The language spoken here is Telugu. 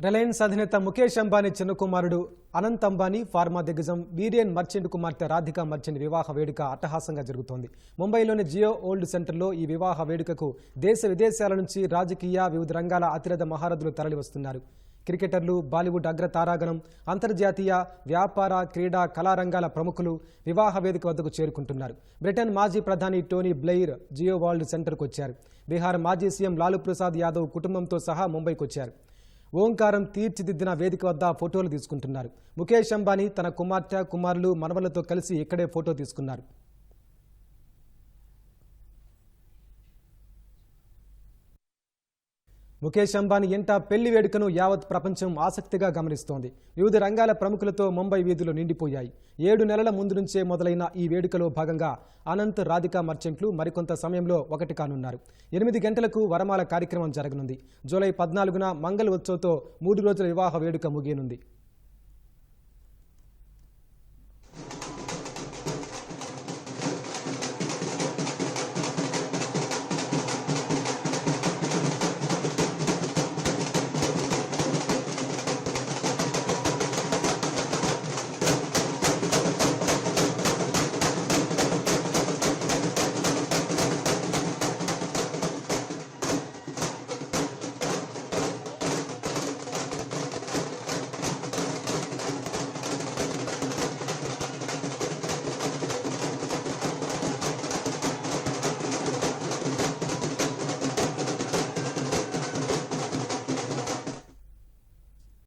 రిలయన్స్ అధినేత ముఖేష్ అంబానీ చిన్న కుమారుడు అనంత్ అంబానీ ఫార్మా దిగ్గజం వీరియన్ మర్చెంట్ కుమార్తె రాధికా మర్చెంట్ వివాహ వేడుక అట్టహాసంగా జరుగుతోంది. ముంబైలోని జియో ఓల్డ్ సెంటర్లో ఈ వివాహ వేడుకకు దేశ విదేశాల నుంచి రాజకీయ వివిధ రంగాల అతిరథ మహారథులు తరలివస్తున్నారు. క్రికెటర్లు, బాలీవుడ్ అగ్రతారాగణం, అంతర్జాతీయ వ్యాపార, క్రీడా, కళారంగాల ప్రముఖులు వివాహ వేదిక వద్దకు చేరుకుంటున్నారు. బ్రిటన్ మాజీ ప్రధాని టోనీ బ్లెయిర్ జియో వరల్డ్ సెంటర్కు వచ్చారు. బీహార్ మాజీ సీఎం లాలూ ప్రసాద్ యాదవ్ కుటుంబంతో సహా ముంబైకి వచ్చారు. ఓంకారం తీర్చిదిద్దిన వేదిక వద్ద ఫోటోలు తీసుకుంటున్నారు. ముఖేష్ అంబానీ తన కుమార్తె, కుమారులు, మనవలతో కలిసి ఇక్కడే ఫోటో తీసుకున్నారు. ముఖేష్ అంబానీ ఇంట పెళ్లి వేడుకను యావత్ ప్రపంచం ఆసక్తిగా గమనిస్తోంది. వివిధ రంగాల ప్రముఖులతో ముంబై వీధులు నిండిపోయాయి. 7 నెలల ముందు నుంచే మొదలైన ఈ వేడుకలో భాగంగా అనంత్, రాధికా మర్చెంట్లు మరికొంత సమయంలో ఒకటి కానున్నారు. 8 గంటలకు వరమాల కార్యక్రమం జరగనుంది. జూలై 14న మంగళ ఉత్సవ్తో 3 రోజుల వివాహ వేడుక ముగియనుంది.